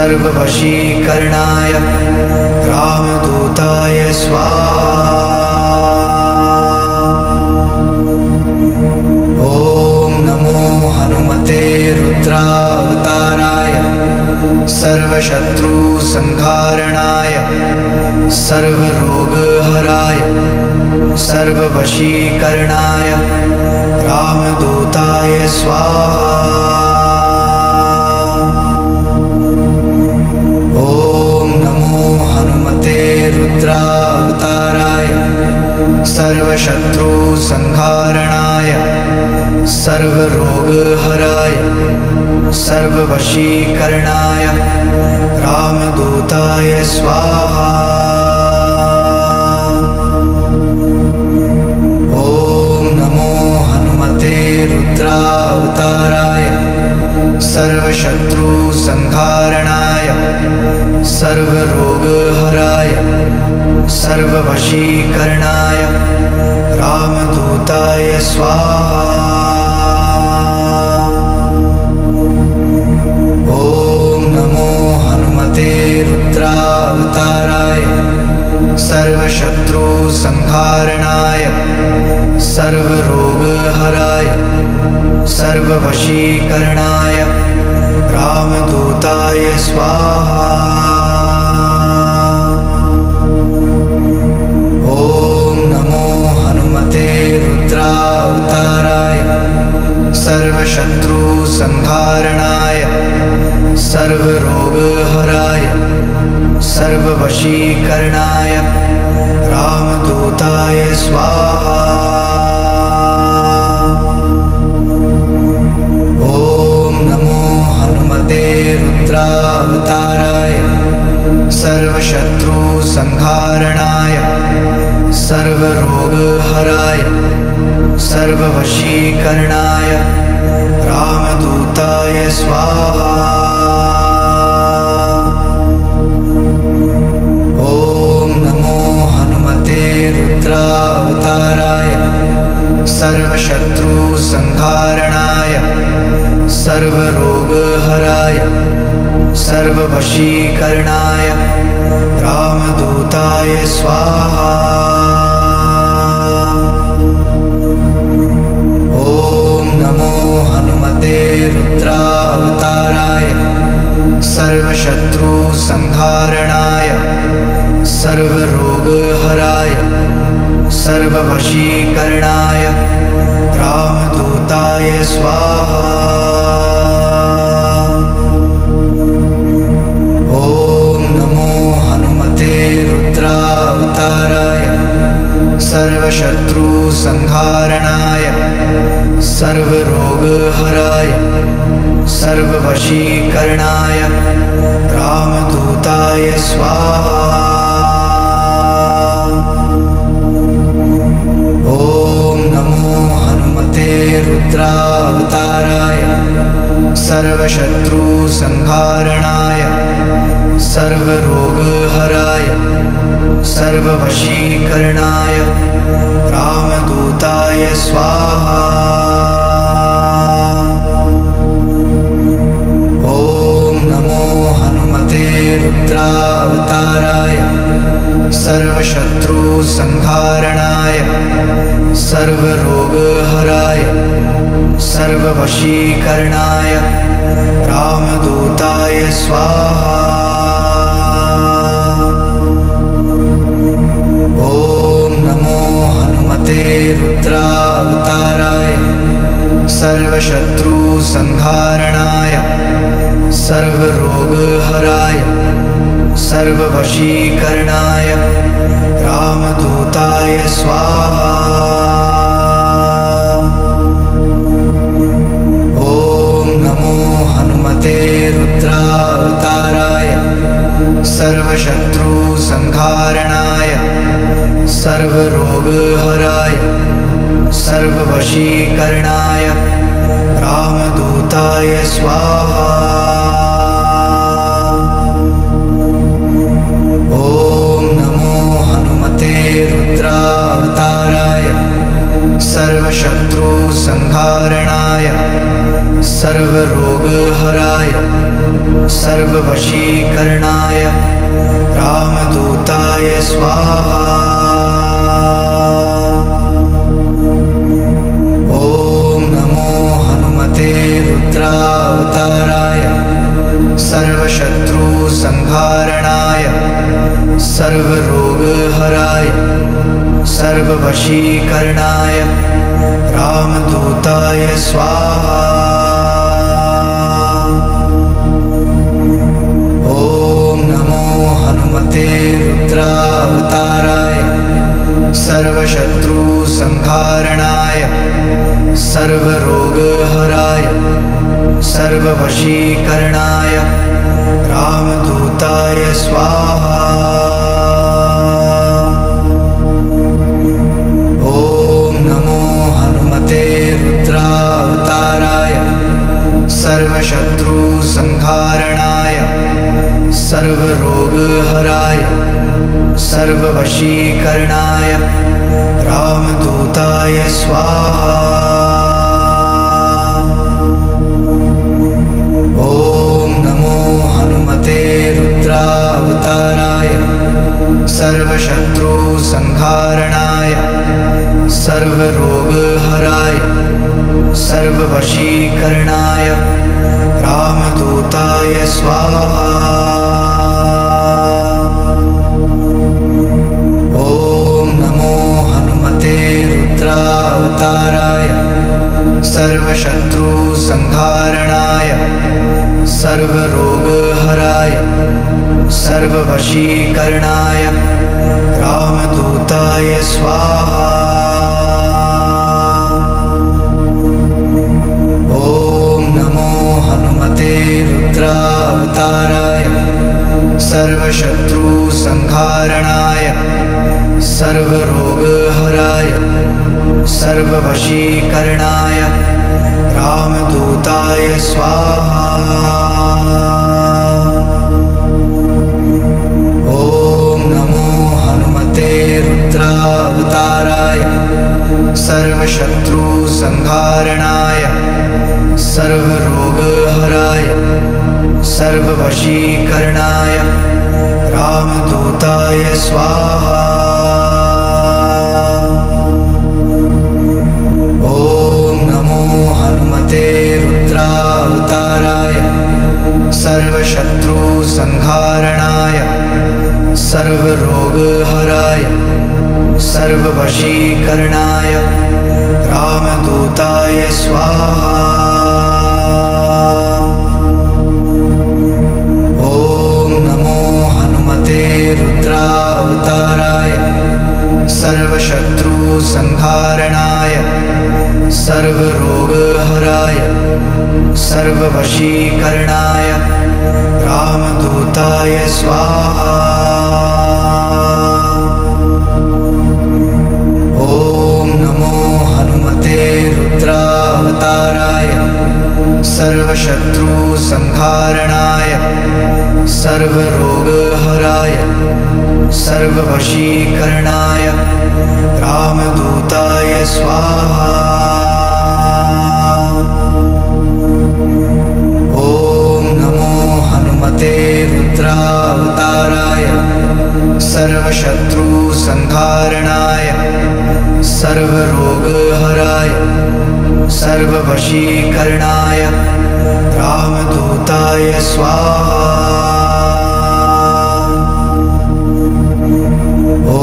सर्ववशीकरणाय रामदूताय स्वाहा। ॐ नमो हनुमते रुद्रावताराय सर्वशत्रुसंहारणाय सर्वरोगहराय सर्ववशीकरणाय रामदूताय स्वाहा। ॐ नमो हनुमते रुद्रावताराय सर्वशत्रुसंहारणाय सर्वरोगहराय सर्ववशीकरणाय रामदूताय स्वाहा। ॐ नमो हनुमते रुद्रावताराय सर्वशत्रुसंहारणाय सर्वरोगहराय सर्ववशीकरणाय रामदूताय स्वाहा। ॐ नमो हनुमते रुद्रावताराय सर्वशत्रुसंहारणाय सर्वरोगहराय सर्ववशीकरणाय रामदूताय स्वाहा। ॐ नमो हनुमते रुद्रावताराय सर्वशत्रुसंहारणाय सर्वरोगहराय सर्ववशीकरणाय रामदूताय स्वाहा। ॐ नमो हनुमते रुद्रावताराय सर्वशत्रुसंहारणाय सर्वरोगहराय सर्ववशीकरणाय रामदूताय स्वाहा। ॐ नमो हनुमते रुद्रावताराय सर्वशत्रुसंहारणाय सर्वरोगहराय सर्ववशीकरणाय रामदूताय स्वाहा। ॐ नमो हनुमते रुद्रावताराय सर्वशत्रुसंहारणाय सर्वरोगहराय सर्ववशीकरणाय रामदूताय स्वाहा। ॐ नमो हनुमते रुद्रावताराय सर्वशत्रुसंहारणाय सर्वरोगहराय सर्ववशीकरणाय रामदूताय स्वाहा। ॐ नमो हनुमते रुद्रावताराय सर्वशत्रुसंहारणाय सर्वरोगहराय सर्ववशीकरणाय रामदूताय स्वाहा। ॐ नमो हनुमते रुद्रावताराय सर्वशत्रुसंहारणाय सर्वरोगहराय सर्ववशीकरणाय रामदूताय स्वाहा। ॐ नमो हनुमते रुद्रावताराय सर्वशत्रुसंहारणाय सर्वरोगहराय सर्ववशीकरणाय रामदूताय स्वाहा। ॐ नमो हनुमते रुद्रावताराय सर्वशत्रुसंहारणाय सर्वरोगहराय सर्ववशीकरणाय रामदूताय स्वाहा। ॐ नमो हनुमते रुद्रावताराय सर्वशत्रुसंहारणाय सर्वरोगहराय सर्ववशीकरणाय रामदूताय स्वाहा। ॐ नमो हनुमते रुद्रावताराय सर्वशत्रुसंहारणाय सर्वरोगहराय सर्ववशीकरणाय रामदूताय स्वाहा। ॐ नमो हनुमते रुद्रावताराय सर्वशत्रुसंहारणाय सर्वरोगहराय सर्ववशीकरणाय रामदूताय स्वाहा। ॐ नमो हनुमते रुद्रावताराय सर्वशत्रुसंहारणाय सर्वरोगहराय सर्ववशीकरणाय रामदूताय स्वाहा। ॐ नमो हनुमते रुद्रावताराय सर्वशत्रुसंहारणाय सर्वरोगहराय सर्ववशीकरणाय रामदूताय स्वाहा। ॐ नमो हनुमते रुद्रावताराय सर्वशत्रुसंहारणाय सर्वरोगहराय सर्ववशीकरणाय रामदूताय स्वाहा। ॐ नमो हनुमते रुद्रावताराय सर्वशत्रुसंहारणाय सर्वरोगहराय सर्ववशीकरणाय रामदूताय स्वाहा। ॐ नमो हनुमते रुद्रावताराय सर्वशत्रुसंहारणाय सर्वरोगहराय सर्ववशीकरणाय रामदूताय स्वाहा। ॐ नमो हनुमते रुद्रावताराय सर्वशत्रुसंहारणाय सर्वरोगहराय सर्ववशीकरणाय रामदूताय स्वाहा। ॐ नमो हनुमते रुद्रावताराय सर्वशत्रुसंहारणाय सर्वरोगहराय सर्ववशीकरणाय रामदूताय स्वाहा। ॐ नमो हनुमते रुद्रावताराय सर्वशत्रुसंहारणाय सर्वरोगहराय सर्ववशीकरणाय रामदूताय स्वाहा। ॐ नमो हनुमते रुद्रावताराय सर्वशत्रुसंहारणाय सर्वरोगहराय सर्ववशीकरणाय रामदूताय स्वाहा। ॐ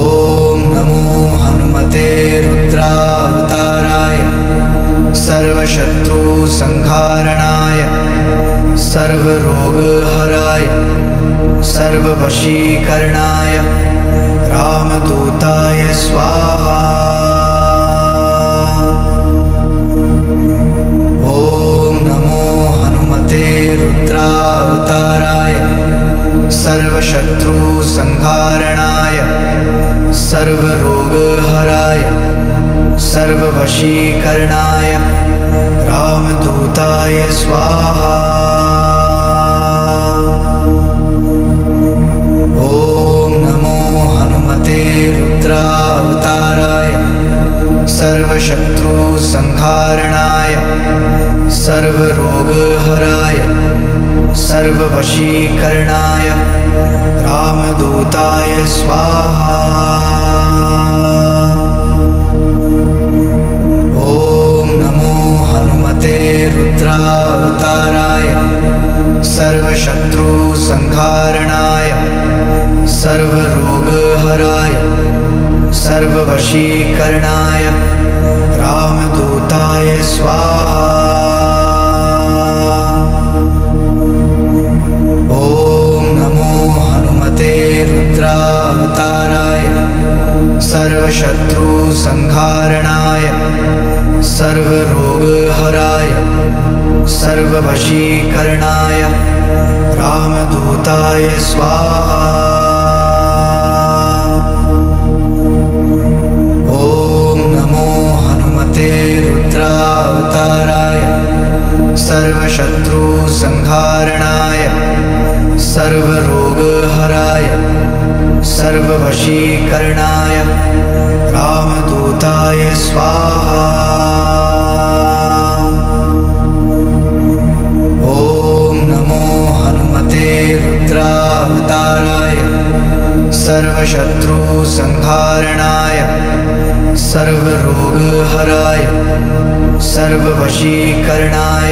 नमो हनुमते रुद्रावताराय सर्वशत्रुसंहारणाय सर्वरोगहराय सर्ववशीकरणाय रामदूताय स्वाहा। ॐ नमो हनुमते रुद्रावताराय सर्वशत्रुसंहारणाय सर्वरोगहराय सर्ववशीकरणाय रामदूताय स्वाहा। ॐ नमो हनुमते रुद्रावताराय सर्वशत्रुसंहारणाय सर्वरोगहराय सर्ववशीकरणाय रामदूताय स्वाहा। ॐ नमो हनुमते रुद्रावताराय सर्वशत्रुसंहारणाय सर्वरोगहराय सर्ववशीकरणाय रामदूताय स्वाहा। ॐ नमो हनुमते रुद्रावताराय सर्वशत्रुसंहारणाय सर्वरोगहराय सर्ववशीकरणाय रामदूताय स्वाहा। ॐ नमो हनुमते रुद्रावताराय सर्वशत्रुसंहारणाय सर्वरोगहराय सर्ववशीकरणाय रामदूताय स्वाहा। ॐ नमो हनुमते रुद्रावताराय सर्वशत्रुसंहारणाय सर्वरोगहराय सर्ववशीकरणाय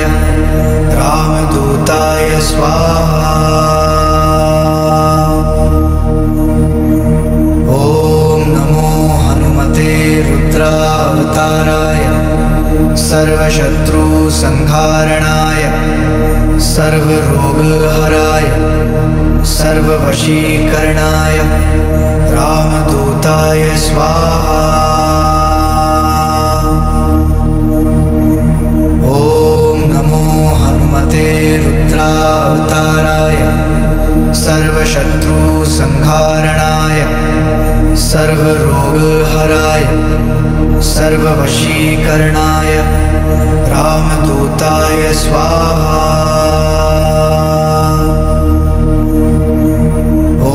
रामदूताय स्वाहा। ॐ नमो हनुमते रुद्रावताराय सर्वशत्रुसंहारणाय सर्वरोगहराय सर्ववशीकरणाय रामदूताय स्वाहा। ॐ नमो हनुमते रुद्रावताराय सर्वशत्रुसंहारणाय सर्वरोगहराय सर्ववशीकरणाय रामदूताय स्वाहा। ॐ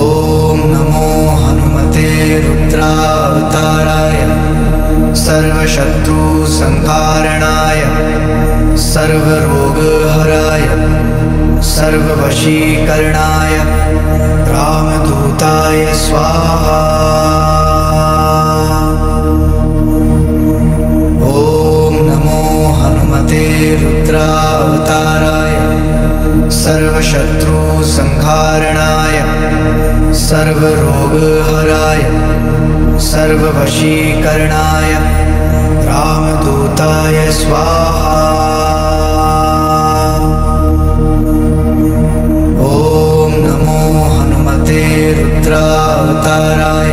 नमो हनुमते रुद्रावताराय सर्वशत्रुसंहारणाय सर्वरोगहराय सर्ववशीकरणाय रामदूताय स्वाहा। ॐ नमो हनुमते रुद्रावताराय सर्वशत्रुसंहारणाय सर्वरोगहराय सर्ववशीकरणाय रामदूताय स्वाहा। ॐ नमो हनुमते रुद्रावताराय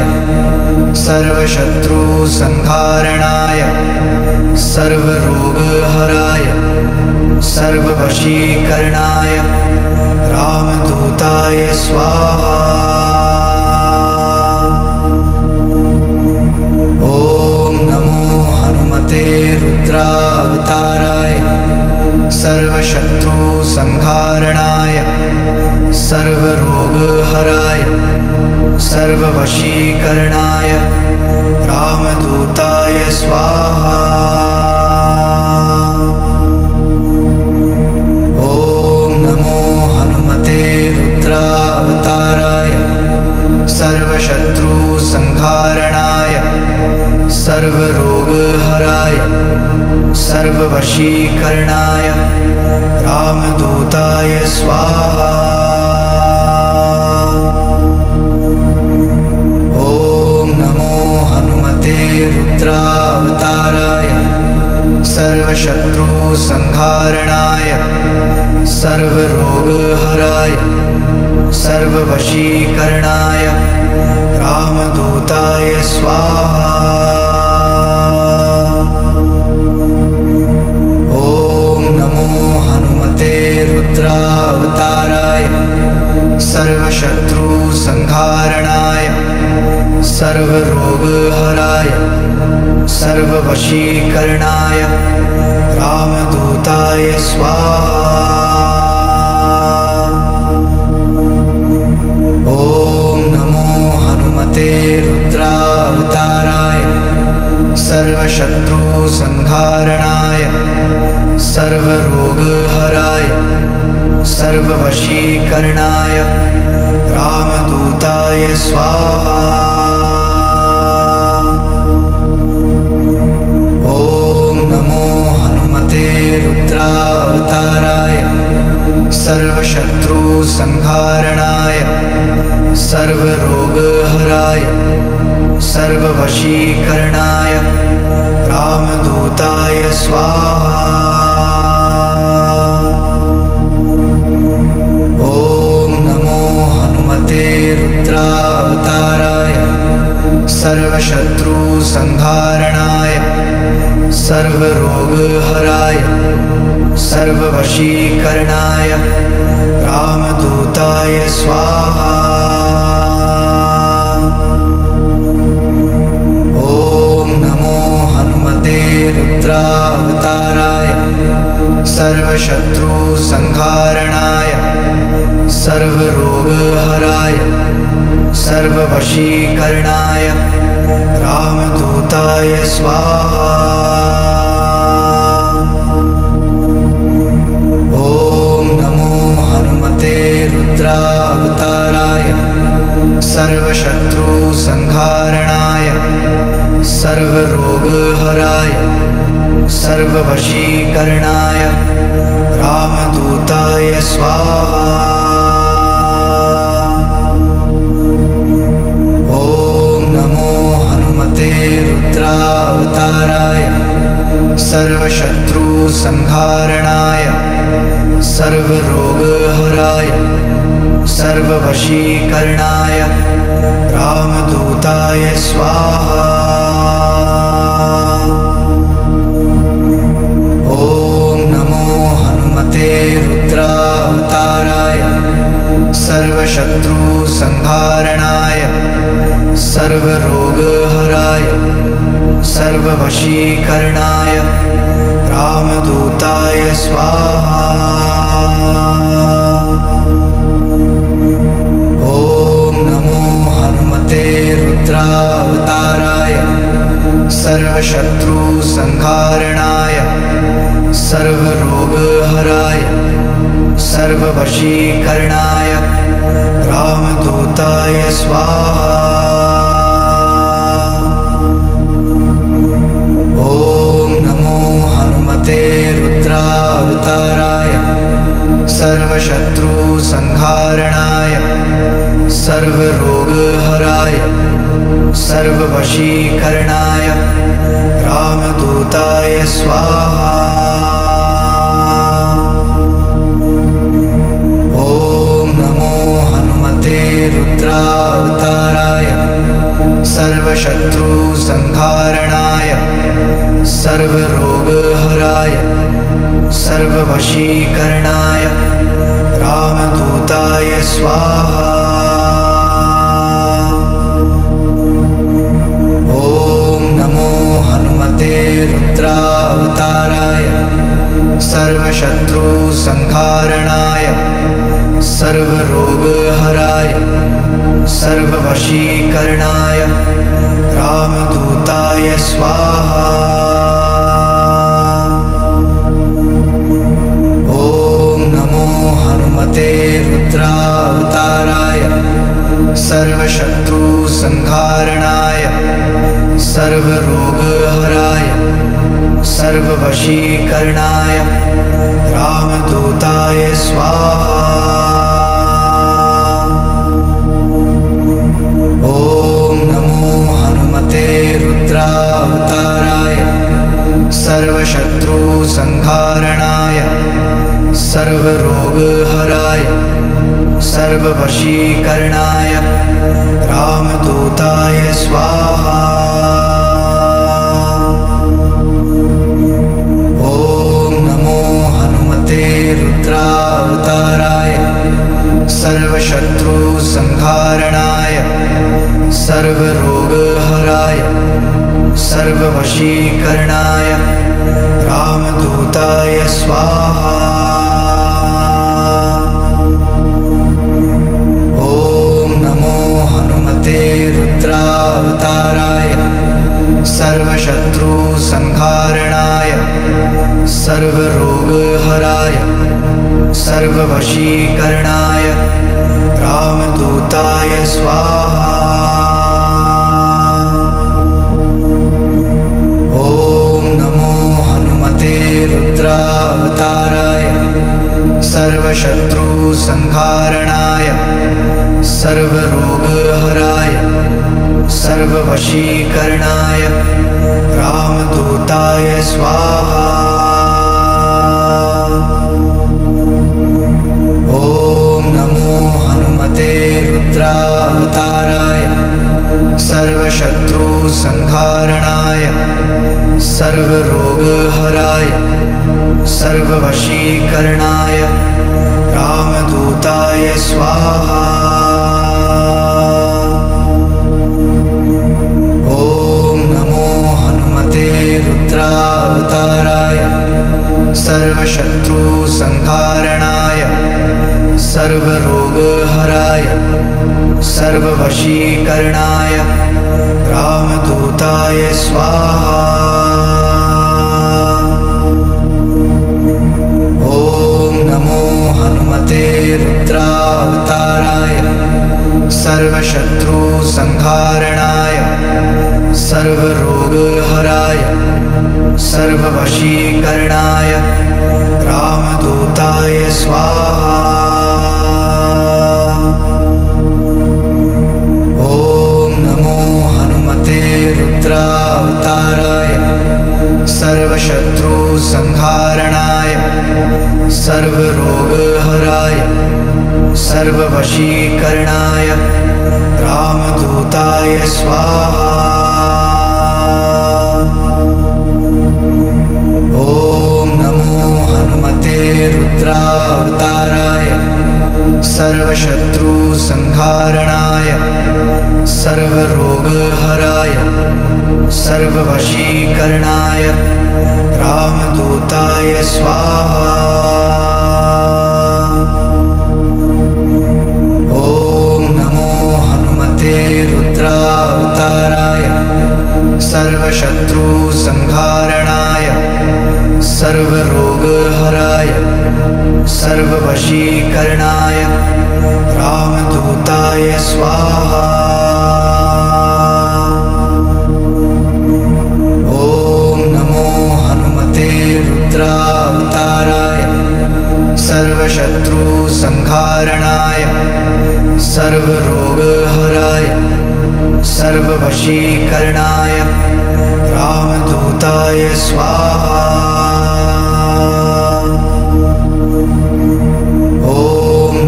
सर्वशत्रुसंहारणाय सर्वरोगहराय सर्ववशीकरणाय रामदूताय स्वाहा। ॐ नमो हनुमते रुद्रावताराय सर्वशत्रुसंहारणाय सर्वरोगहराय सर्ववशीकरणाय रामदूताय स्वाहा। ॐ नमो हनुमते रुद्रावताराय सर्वशत्रुसंहारणाय सर्वरोगहराय सर्ववशीकरणाय रामदूताय स्वाहा। ॐ नमो हनुमते रुद्रावताराय सर्वशत्रुसंहारणाय सर्वरोगहराय सर्ववशीकरणाय रामदूताय स्वाहा। ॐ नमो हनुमते रुद्रावताराय सर्वशत्रुसंहारणाय सर्वरोगहराय सर्ववशीकरणाय रामदूताय स्वाहा। ॐ नमो हनुमते रुद्रावताराय सर्वशत्रुसंहारणाय सर्वरोगहराय सर्ववशीकरणाय रामदूताय स्वाहा। ॐ नमो हनुमते रुद्रावताराय सर्वशत्रुसंहारणाय सर्वरोगहराय सर्ववशीकरणाय रामदूताय स्वाहा। ॐ नमो हनुमते रुद्रावताराय सर्वशत्रुसंहारणाय सर्वरोगहराय सर्ववशीकरणाय रामदूताय स्वाहा। ॐ नमो हनुमते रुद्रावताराय सर्वशत्रुसंहारणाय सर्वरोगहराय सर्ववशीकरणाय रामदूताय स्वाहा। ॐ नमो हनुमते रुद्रावताराय सर्वशत्रुसंहारणाय सर्वरोगहराय सर्ववशीकरणाय रामदूताय स्वाहा। ॐ नमो हनुमते रुद्रावताराय सर्वशत्रुसंहारणाय सर्वरोगहराय सर्ववशीकरणाय रामदूताय स्वाहा। ॐ नमो हनुमते रुद्रावताराय सर्वशत्रुसंहारणाय सर्वरोगहराय सर्ववशीकरणाय रामदूताय स्वाहा। ॐ नमो हनुमते रुद्रावताराय सर्वशत्रुसंहारणाय सर्वरोगहराय सर्ववशीकरणाय रामदूताय स्वाहा। ॐ नमो हनुमते रुद्रावताराय सर्वशत्रुसंहारणाय सर्वरोगहराय सर्ववशीकरणाय रामदूताय स्वाहा। ॐ नमो हनुमते रुद्रावताराय सर्वशत्रुसंहारणाय सर्वरोगहराय सर्ववशीकरणाय रामदूताय स्वाहा। ॐ नमो हनुमते रुद्रावताराय सर्वशत्रुसंहारणाय सर्वरोगहराय सर्ववशीकरणाय रामदूताय स्वाहा। ॐ नमो हनुमते रुद्रावताराय सर्वशत्रुसंहारणाय सर्वरोगहराय सर्ववशीकरणाय रामदूताय स्वाहा। ॐ नमो हनुमते रुद्रावताराय सर्वशत्रुसंहारणाय सर्वरोगहराय सर्ववशीकरणाय रामदूताय स्वाहा। ॐ नमो हनुमते रुद्रावताराय सर्वशत्रुसंहारणाय सर्वरोगहराय सर्ववशीकरणाय रामदूताय स्वाहा। ॐ नमो हनुमते रुद्रावताराय सर्वशत्रुसंहारणाय सर्वरोगहराय सर्ववशीकरणाय रामदूताय स्वाहा। ॐ नमो हनुमते रुद्रावताराय सर्वशत्रुसंहारणाय सर्वरोगहराय सर्ववशीकरणाय रामदूताय स्वाहा। ॐ नमो हनुमते रुद्रावताराय सर्वशत्रुसंहारणाय सर्वरोगहराय सर्ववशीकरणाय रामदूताय स्वाहा। ॐ नमो हनुमते रुद्रावताराय सर्वशत्रुसंहारणाय सर्वरोगहराय सर्ववशीकरणाय रामदूताय स्वाहा। ॐ नमो हनुमते रुद्रावताराय सर्वशत्रुसंहारणाय सर्वरोगहराय सर्ववशीकरणाय रामदूताय स्वाहा। ॐ नमो हनुमते रुद्रावताराय सर्वशत्रुसंहारणाय सर्वरोगहराय सर्ववशीकरणाय रामदूताय स्वाहा। ॐ नमो हनुमते रुद्रावताराय सर्वशत्रुसंहारणाय सर्वरोगहराय सर्ववशीकरणाय रामदूताय स्वाहा। ॐ नमो हनुमते रुद्रावताराय सर्वशत्रुसंहारणाय सर्वरोगहराय सर्ववशीकरणाय रामदूताय स्वाहा। ॐ नमो हनुमते रुद्रावताराय सर्वशत्रुसंहारणाय सर्वरोगहराय सर्ववशीकरणाय रामदूताय स्वाहा। ॐ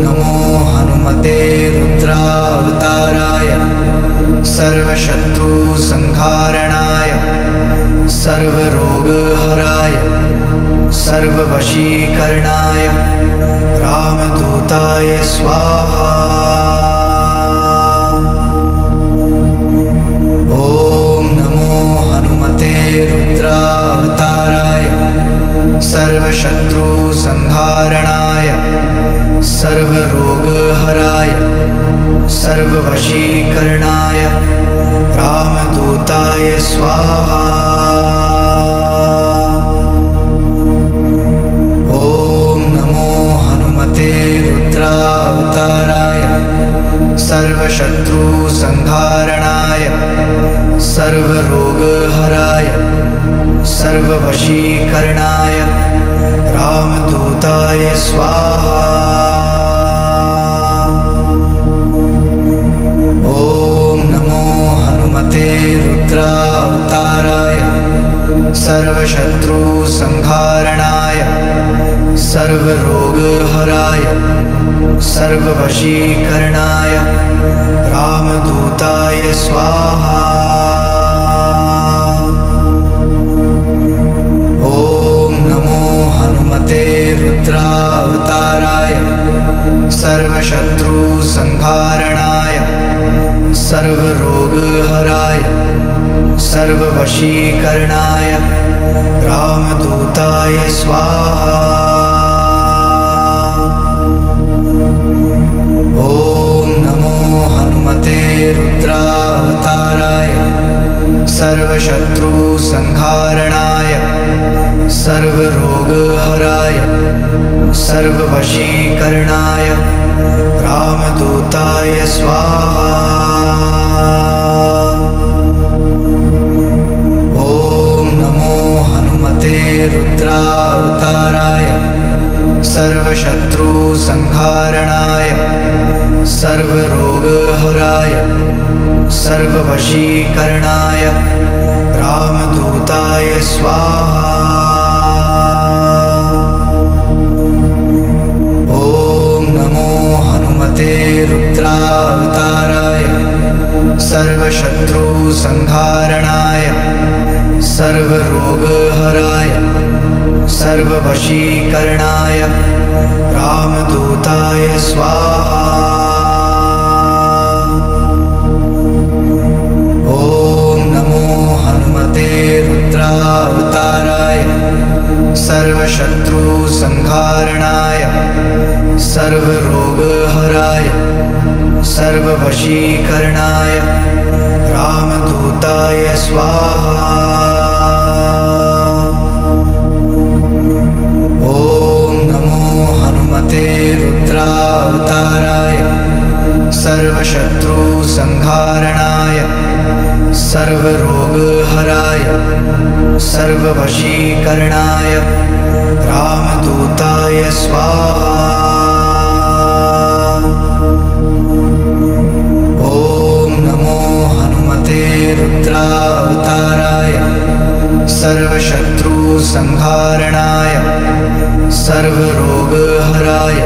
नमो हनुमते रुद्रावताराय सर्वशत्रुसंहारणाय सर्वरोगहराय सर्ववशीकरणाय रामदूताय स्वाहा। ॐ नमो हनुमते रुद्रावताराय सर्वशत्रुसंहारणाय सर्वरोगहराय सर्ववशीकरणाय रामदूताय स्वाहा। ॐ नमो हनुमते रुद्रावताराय सर्वशत्रुसंहारणाय सर्वरोगहराय सर्ववशीकरणाय रामदूताय स्वाहा। ॐ नमो हनुमते रुद्रावताराय सर्वशत्रुसंहारणाय सर्वरोगहराय सर्ववशीकरणाय रामदूताय स्वाहा। ॐ नमो हनुमते रुद्रावताराय सर्वशत्रुसंहारणाय सर्वरोगहराय सर्ववशीकरणाय रामदूताय स्वाहा। ॐ नमो हनुमते रुद्रावताराय सर्वशत्रुसंहारणाय सर्वरोगहराय सर्ववशीकरणाय रामदूताय स्वाहा। ॐ नमो हनुमते रुद्रावताराय सर्वशत्रुसंहारणाय सर्वरोगहराय सर्ववशीकरणाय रामदूताय स्वाहा। ॐ नमो हनुमते रुद्रावताराय सर्वशत्रुसंहारणाय सर्वरोगहराय सर्ववशीकरणाय रामदूताय स्वाहा। ॐ नमो हनुमते रुद्रावताराय सर्वशत्रुसंहारणाय सर्वरोगहराय सर्ववशीकरणाय रामदूताय स्वाहा। ॐ नमो हनुमते रुद्रावताराय सर्वशत्रुसंहारणाय सर्वरोगहराय सर्ववशीकरणाय रामदूताय स्वाहा। ॐ नमो हनुमते रुद्रावताराय सर्वशत्रुसंहारणाय सर्वरोगहराय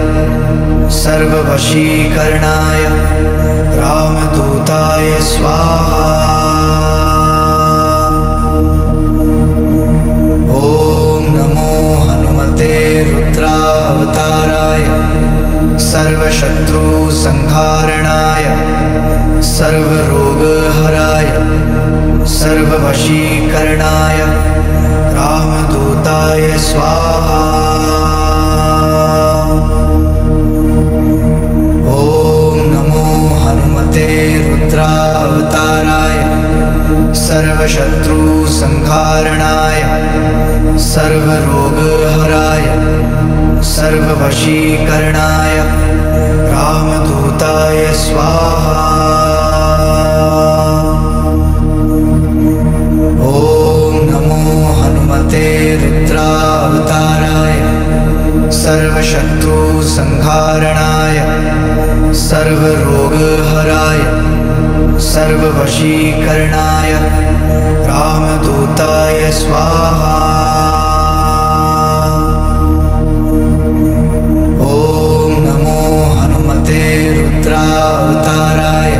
सर्ववशीकरणाय रामदूताय स्वाहा। ॐ नमो हनुमते रुद्रावताराय सर्वशत्रुसंहारणाय सर्वरोगहराय सर्ववशीकरणाय रामदूताय स्वाहा। ॐ नमो हनुमते रुद्रावताराय सर्वशत्रुसंहारणाय सर्वरोगहराय सर्ववशीकरणाय रामदूताय स्वाहा। ॐ नमो हनुमते रुद्रावताराय सर्वशत्रुसंहारणाय सर्वरोगहराय सर्ववशीकरणाय रामदूताय स्वाहा। ॐ नमो हनुमते रुद्रावताराय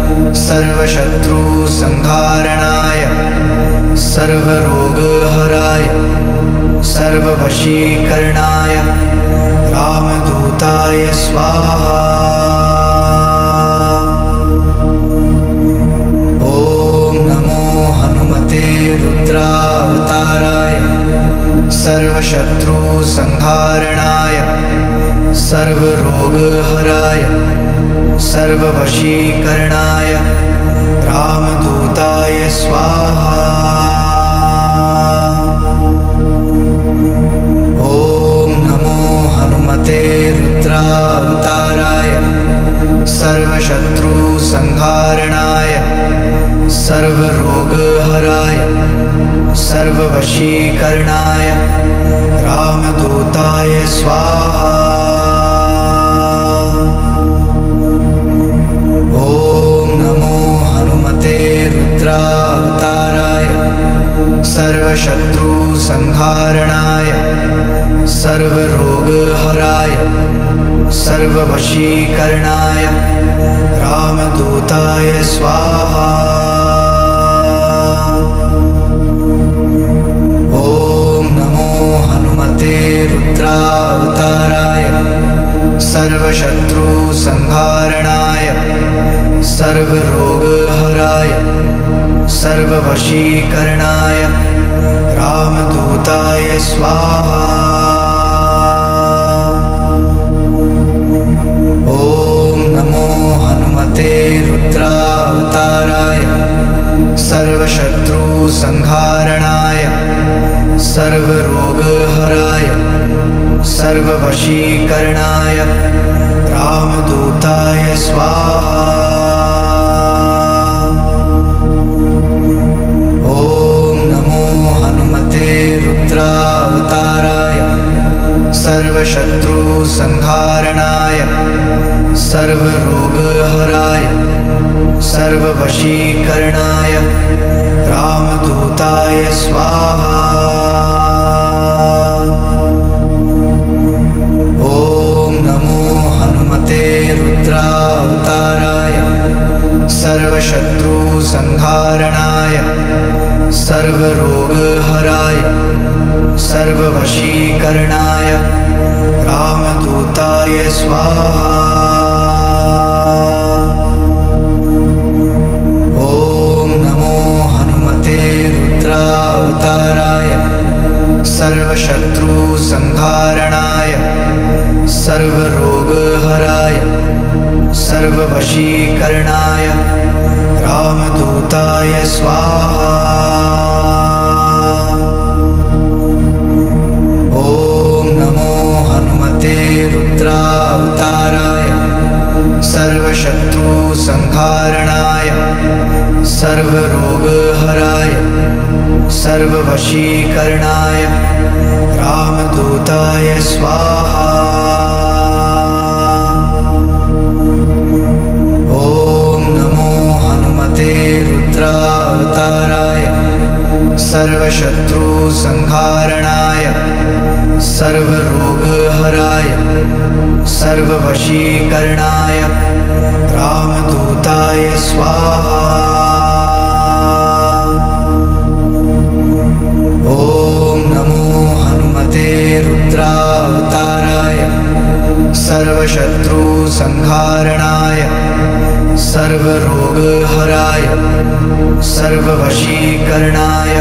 सर्वशत्रुसंहारणाय सर्वरोगहराय सर्ववशीकरणाय रामदूताय स्वाहा। ॐ नमो हनुमते रुद्रावताराय सर्वशत्रुसंहारणाय सर्वरोगहराय सर्ववशीकरणाय रामदूताय स्वाहा। ॐ नमो हनुमते रुद्रावताराय सर्वशत्रुसंहारणाय सर्वरोगहराय सर्ववशीकरणाय रामदूताय स्वाहा। ॐ नमो हनुमते रुद्रावताराय सर्वशत्रुसंहारणाय सर्वरोगहराय सर्ववशीकरणाय रामदूताय स्वाहा। ॐ नमो हनुमते रुद्रावताराय सर्वशत्रुसंहारणाय सर्वरोगहराय सर्ववशीकरणाय रामदूताय स्वाहा। ॐ नमो हनुमते रुद्रावताराय सर्वशत्रुसंहारणाय सर्वरोगहराय सर्ववशीकरणाय रामदूताय स्वाहा। ॐ नमो हनुमते रुद्रावताराय सर्वशत्रुसंहारणाय सर्वरोगहराय सर्ववशीकरणाय रामदूताय स्वाहा। ॐ नमो हनुमते रुद्रावताराय सर्वशत्रुसंहारणाय सर्वरोगहराय सर्ववशीकरणाय रामदूताय स्वाहा। ॐ नमो हनुमते रुद्रावताराय सर्वशत्रुसंहारणाय सर्वरोगहराय सर्ववशीकरणाय रामदूताय स्वाहा। ॐ नमो हनुमते रुद्रावताराय सर्वशत्रुसंहारणाय सर्वरोगहराय सर्ववशीकरणाय रामदूताय स्वाहा। ॐ नमो हनुमते रुद्रावताराय सर्वशत्रुसंहारणाय सर्वरोगहराय सर्ववशीकरणाय रामदूताय स्वाहा। ॐ नमो हनुमते रुद्रावताराय सर्वशत्रुसंहारणाय सर्वरोगहराय सर्ववशीकरणाय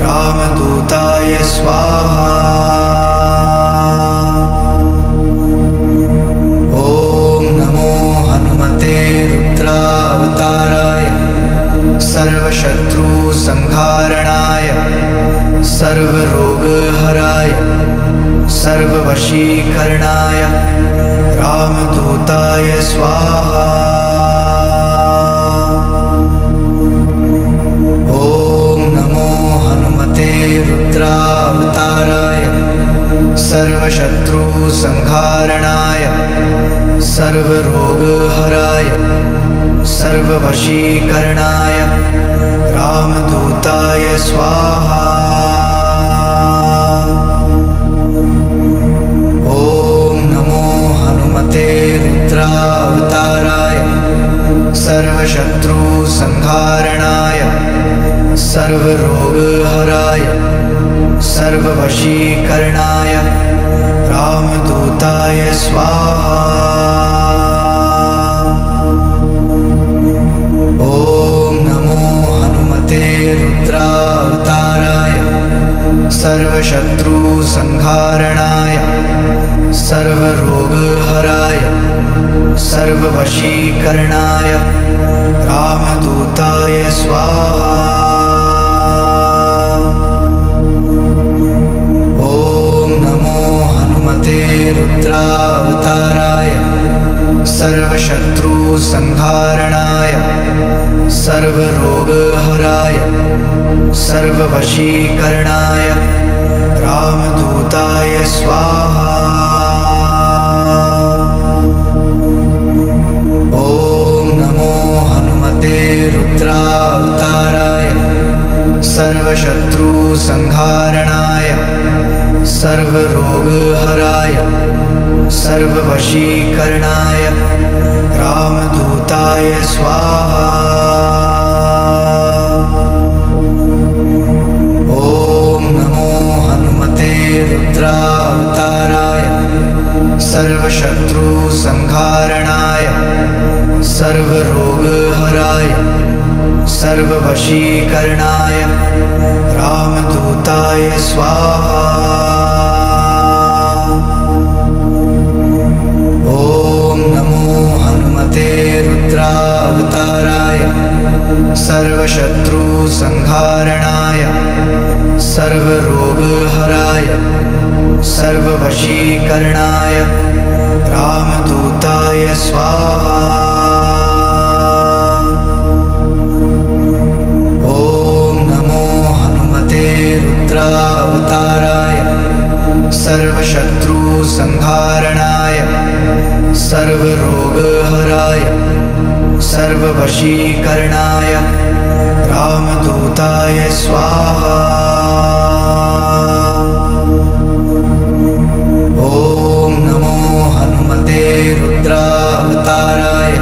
रामदूताय स्वाहा। ॐ नमो हनुमते रुद्रावताराय सर्वशत्रुसंहारणाय सर्वरोगहराय सर्ववशीकरणाय रामदूताय स्वाहा। ॐ नमो हनुमते रुद्रावताराय सर्वशत्रुसंहारणाय सर्वरोगहराय सर्ववशीकरणाय रामदूताय स्वाहा। ॐ नमो हनुमते रुद्रावताराय सर्वशत्रुसंहारणाय सर्वरोगहराय सर्ववशीकरणाय रामदूताय स्वाहा। ॐ नमो हनुमते रुद्रावताराय सर्वशत्रुसंहारणाय सर्वरोगहराय सर्ववशीकरणाय रामदूताय स्वाहा। ॐ नमो हनुमते रुद्रावताराय सर्वशत्रुसंहारणाय सर्वरोगहराय सर्ववशीकरणाय रामदूताय स्वाहा। ॐ नमो हनुमते रुद्रावताराय सर्वशत्रुसंहारणाय सर्वरोगहराय सर्ववशीकरणाय रामदूताय स्वाहा। ॐ नमो हनुमते रुद्रावताराय सर्वशत्रुसंहारणाय सर्वरोगहराय सर्ववशीकरणाय रामदूताय स्वाहा। ॐ नमो हनुमते रुद्रावताराय सर्वशत्रुसंहारणाय सर्वरोगहराय सर्ववशीकरणाय रामदूताय स्वाहा। ॐ नमो हनुमते रुद्रावताराय सर्वशत्रुसंहारणाय सर्वरोगहराय सर्ववशीकरणाय रामदूताय स्वाहा। ॐ नमो हनुमते रुद्रावताराय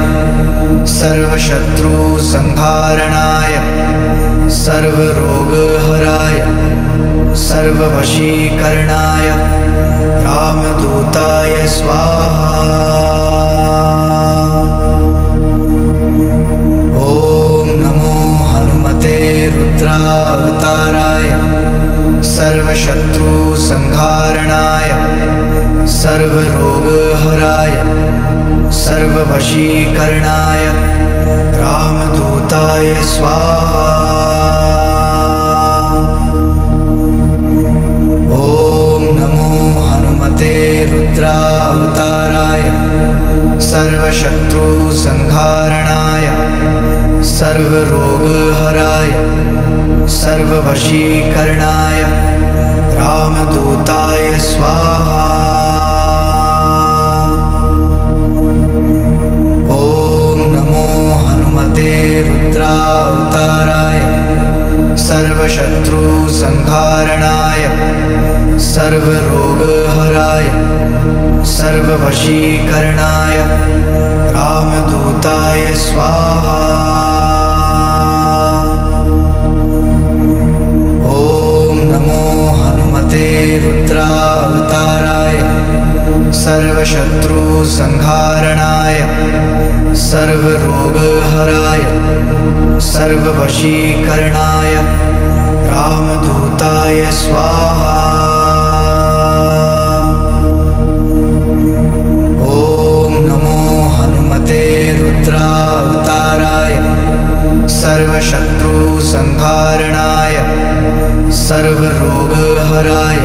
सर्वशत्रुसंहारणाय सर्वरोगहराय सर्ववशीकरणाय रामदूताय स्वाहा। ॐ नमो हनुमते रुद्रावताराय सर्वशत्रुसंहारणाय सर्वरोगहराय सर्ववशीकरणाय रामदूताय स्वाहा। ॐ नमो हनुमते रुद्रावताराय सर्वशत्रुसंहारणाय सर्वरोगहराय सर्ववशीकरणाय रामदूताय स्वाहा। ॐ नमो हनुमते रुद्रावताराय सर्वशत्रुसंहारणाय सर्वरोगहराय सर्ववशीकरणाय रामदूताय स्वाहा। ॐ नमो हनुमते रुद्रावताराय सर्वशत्रुसंहारणाय सर्वरोगहराय सर्ववशीकरणाय रामदूताय स्वाहा। ॐ नमो हनुमते रुद्रावताराय सर्वशत्रुसंहारणाय सर्वरोगहराय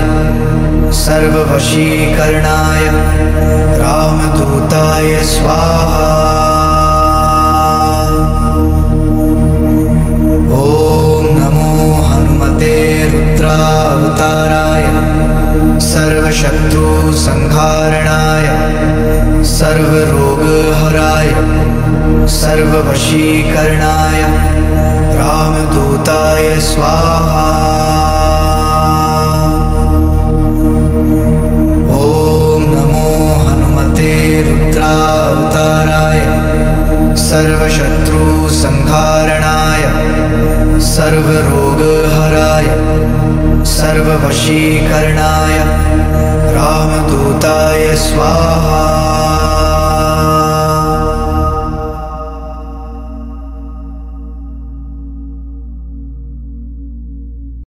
सर्ववशीकरणाय रामदूताय स्वाहा। ॐ नमो हनुमते रुद्रावताराय सर्वशत्रुसंहारणाय सर्वरोगहराय सर्ववशीकरणाय रामदूताय स्वाहा। ॐ नमो हनुमते रुद्रावताराय सर्वशत्रुसंहारणाय सर्वरोगहराय सर्ववशीकरणाय रामदूताय स्वाहा।